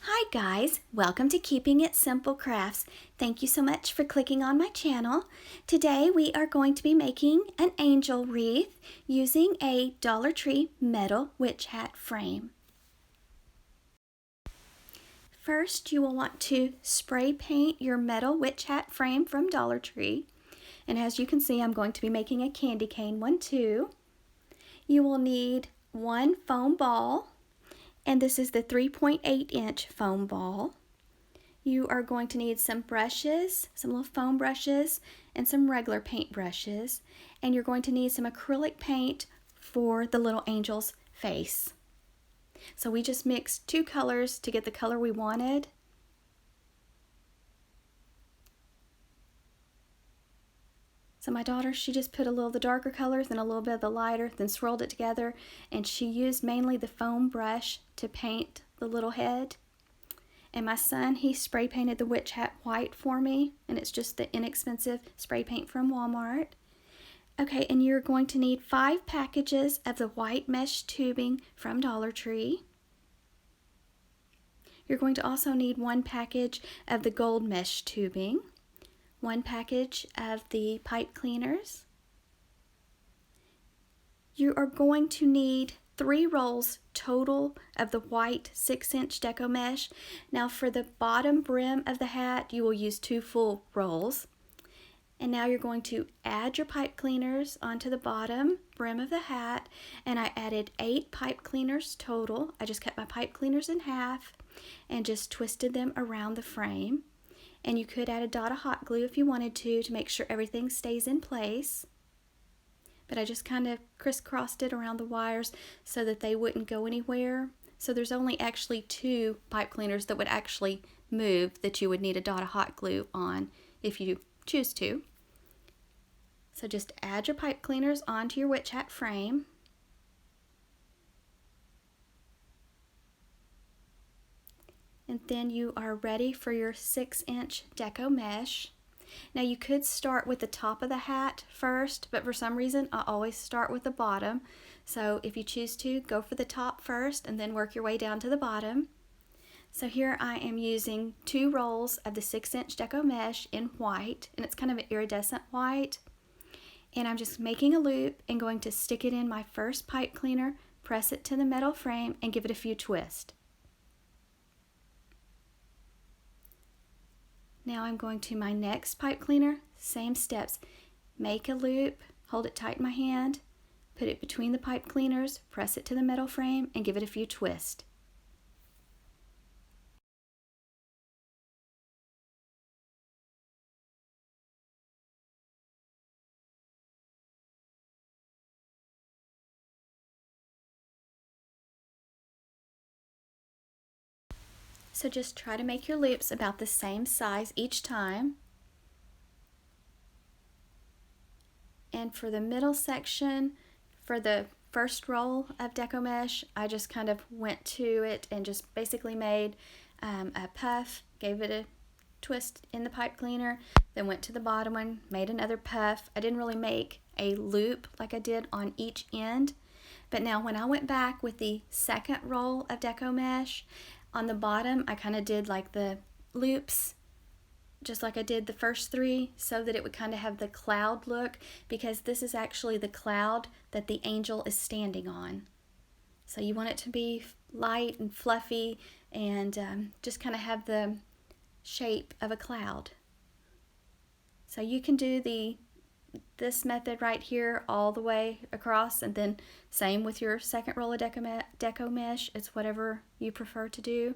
Hi guys, welcome to Keeping It Simple Crafts. Thank you so much for clicking on my channel. Today we are going to be making an angel wreath using a Dollar Tree metal witch hat frame. First you will want to spray paint your metal witch hat frame from Dollar Tree. And as you can see, I'm going to be making a candy cane one too. You will need one foam ball. And this is the 3.8-inch foam ball. You are going to need some brushes, some little foam brushes, and some regular paint brushes. And you're going to need some acrylic paint for the little angel's face. So we just mixed two colors to get the color we wanted. So my daughter, she just put a little of the darker colors and a little bit of the lighter, then swirled it together, and she used mainly the foam brush to paint the little head. And my son, he spray painted the witch hat white for me, and it's just the inexpensive spray paint from Walmart. Okay, and you're going to need 5 packages of the white mesh tubing from Dollar Tree. You're going to also need 1 package of the gold mesh tubing. 1 package of the pipe cleaners. You are going to need 3 rolls total of the white 6-inch deco mesh. Now for the bottom brim of the hat, you will use 2 full rolls. And now you're going to add your pipe cleaners onto the bottom brim of the hat. And I added 8 pipe cleaners total. I just cut my pipe cleaners in half and just twisted them around the frame. And you could add a dot of hot glue if you wanted to make sure everything stays in place. But I just kind of crisscrossed it around the wires so that they wouldn't go anywhere. So there's only actually 2 pipe cleaners that would actually move that you would need a dot of hot glue on if you choose to. So just add your pipe cleaners onto your witch hat frame. And then you are ready for your 6-inch deco mesh. Now you could start with the top of the hat first, but for some reason I always start with the bottom. So if you choose to, go for the top first and then work your way down to the bottom. So here I am using 2 rolls of the 6-inch deco mesh in white, and it's kind of an iridescent white. And I'm just making a loop and going to stick it in my first pipe cleaner, press it to the metal frame, and give it a few twists. Now I'm going to my next pipe cleaner, same steps. Make a loop, hold it tight in my hand, put it between the pipe cleaners, press it to the metal frame, and give it a few twists. So just try to make your loops about the same size each time. And for the middle section, for the first roll of deco mesh, I just kind of went to it and just basically made a puff, gave it a twist in the pipe cleaner, then went to the bottom one, made another puff. I didn't really make a loop like I did on each end. But now when I went back with the second roll of deco mesh, on the bottom I kind of did like the loops just like I did the first 3 so that it would kind of have the cloud look, because this is actually the cloud that the angel is standing on. So you want it to be light and fluffy and just kind of have the shape of a cloud. So you can do this method right here all the way across, and then same with your second roll of deco mesh. It's whatever you prefer to do.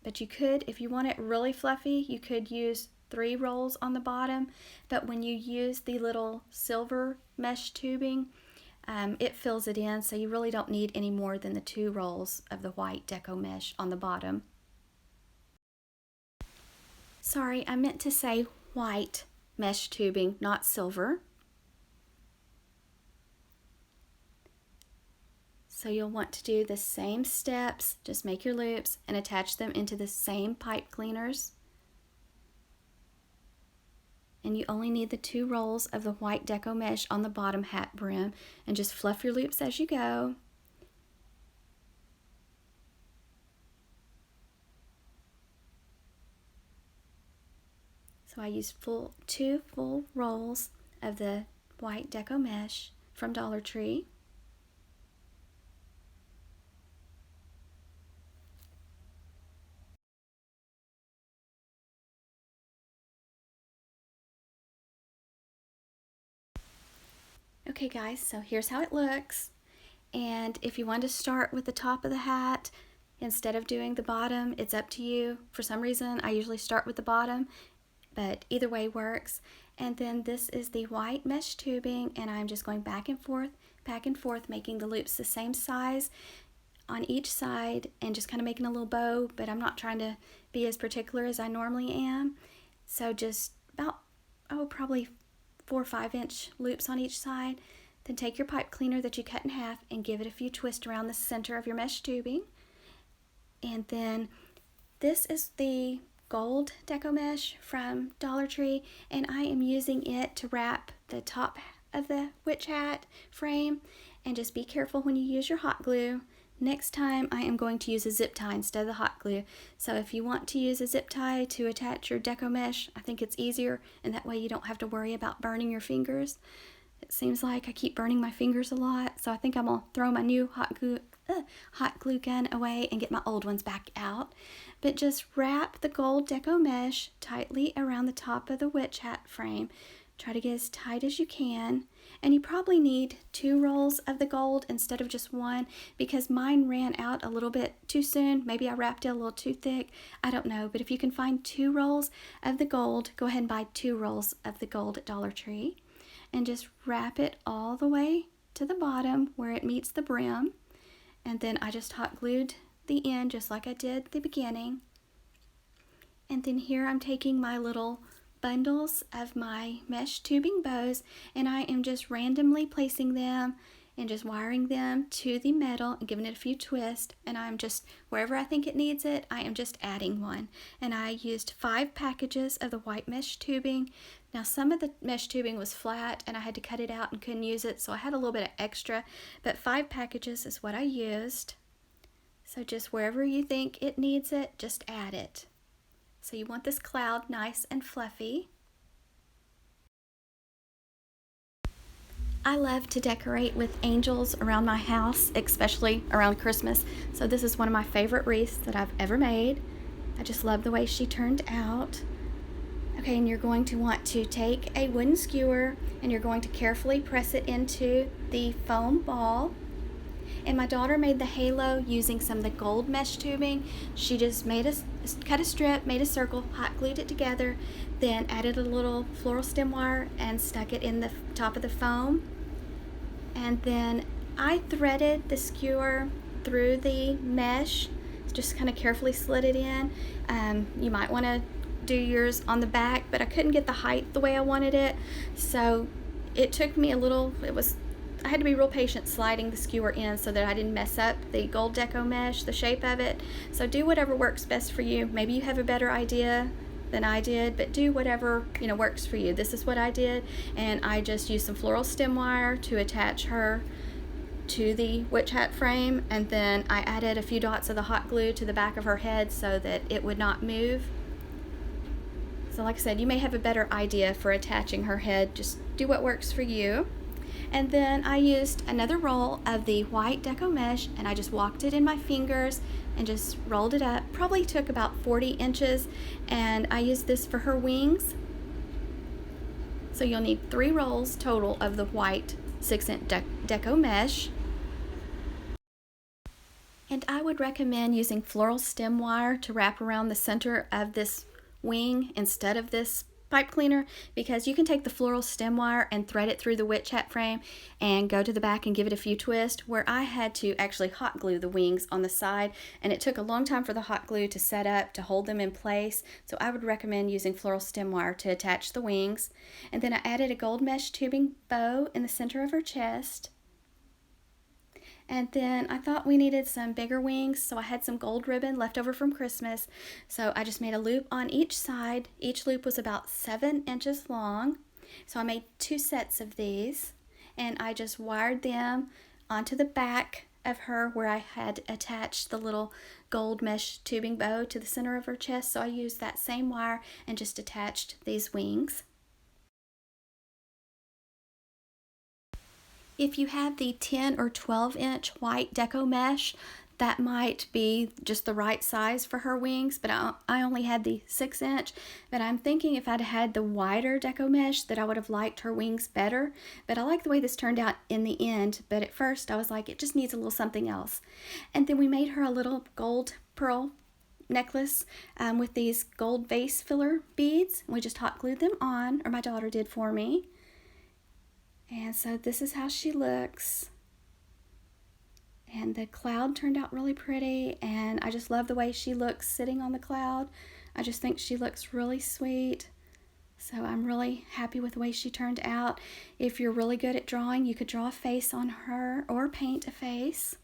But you could, if you want it really fluffy, you could use 3 rolls on the bottom. But when you use the little silver mesh tubing, it fills it in, so you really don't need any more than the 2 rolls of the white deco mesh on the bottom. Sorry, I meant to say white mesh tubing, not silver. So you'll want to do the same steps, just make your loops and attach them into the same pipe cleaners. And you only need the 2 rolls of the white deco mesh on the bottom hat brim, and just fluff your loops as you go. So I used two full rolls of the white deco mesh from Dollar Tree. Okay guys, so here's how it looks. And if you want to start with the top of the hat instead of doing the bottom, it's up to you. For some reason, I usually start with the bottom, but either way works. And then this is the white mesh tubing, and I'm just going back and forth, making the loops the same size on each side and just kind of making a little bow, but I'm not trying to be as particular as I normally am. So just about, probably 4 or 5 inch loops on each side. Then take your pipe cleaner that you cut in half and give it a few twists around the center of your mesh tubing. And then this is the gold deco mesh from Dollar Tree, and I am using it to wrap the top of the witch hat frame. And just be careful when you use your hot glue. Next time I am going to use a zip tie instead of the hot glue. So if you want to use a zip tie to attach your deco mesh, I think it's easier, and that way you don't have to worry about burning your fingers. It seems like I keep burning my fingers a lot, so I think I'm gonna throw my new hot glue gun away and get my old ones back out. But just wrap the gold deco mesh tightly around the top of the witch hat frame. Try to get as tight as you can. And you probably need 2 rolls of the gold instead of just 1, because mine ran out a little bit too soon. Maybe I wrapped it a little too thick. I don't know. But if you can find 2 rolls of the gold, go ahead and buy 2 rolls of the gold at Dollar Tree. And just wrap it all the way to the bottom where it meets the brim. And then I just hot glued the end just like I did at the beginning. And then here I'm taking my little bundles of my mesh tubing bows, and I am just randomly placing them and just wiring them to the metal and giving it a few twists. And I'm just, wherever I think it needs it, I am just adding one. And I used 5 packages of the white mesh tubing. Now some of the mesh tubing was flat and I had to cut it out and couldn't use it, so I had a little bit of extra, but 5 packages is what I used. So just wherever you think it needs it, just add it. So you want this cloud nice and fluffy. I love to decorate with angels around my house, especially around Christmas. So this is one of my favorite wreaths that I've ever made. I just love the way she turned out. Okay, and you're going to want to take a wooden skewer and you're going to carefully press it into the foam ball. And my daughter made the halo using some of the gold mesh tubing. She just cut a strip, made a circle, hot glued it together, then added a little floral stem wire and stuck it in the top of the foam. And then I threaded the skewer through the mesh, just kind of carefully slid it in. You might want to do yours on the back, but I couldn't get the height the way I wanted it, so it took me a little, I had to be real patient sliding the skewer in so that I didn't mess up the gold deco mesh, the shape of it. So do whatever works best for you. Maybe you have a better idea than I did, but do whatever works for you. This is what I did, and I just used some floral stem wire to attach her to the witch hat frame, and then I added a few dots of the hot glue to the back of her head so that it would not move. So like I said, you may have a better idea for attaching her head. Just do what works for you. And then I used another roll of the white deco mesh and I just walked it in my fingers and just rolled it up. Probably took about 40 inches, and I used this for her wings. So you'll need 3 rolls total of the white 6-inch deco mesh. And I would recommend using floral stem wire to wrap around the center of this wing instead of this pipe cleaner, because you can take the floral stem wire and thread it through the witch hat frame and go to the back and give it a few twists, where I had to actually hot glue the wings on the side, and it took a long time for the hot glue to set up to hold them in place. So I would recommend using floral stem wire to attach the wings. And then I added a gold mesh tubing bow in the center of her chest. And then I thought we needed some bigger wings, so I had some gold ribbon left over from Christmas. So I just made a loop on each side. Each loop was about 7 inches long. So I made 2 sets of these, and I just wired them onto the back of her where I had attached the little gold mesh tubing bow to the center of her chest, so I used that same wire and just attached these wings. If you have the 10 or 12 inch white deco mesh, that might be just the right size for her wings, but I only had the 6 inch. But I'm thinking if I'd had the wider deco mesh that I would have liked her wings better. But I like the way this turned out in the end, but at first I was like, it just needs a little something else. And then we made her a little gold pearl necklace with these gold vase filler beads. We just hot glued them on, or my daughter did for me. And so this is how she looks. And the cloud turned out really pretty, and I just love the way she looks sitting on the cloud. I just think she looks really sweet. So I'm really happy with the way she turned out. If you're really good at drawing, you could draw a face on her or paint a face.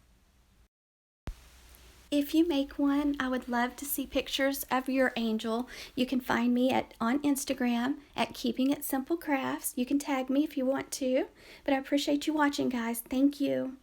If you make one, I would love to see pictures of your angel. You can find me on Instagram at Keeping It Simple Crafts. You can tag me if you want to. But I appreciate you watching, guys. Thank you.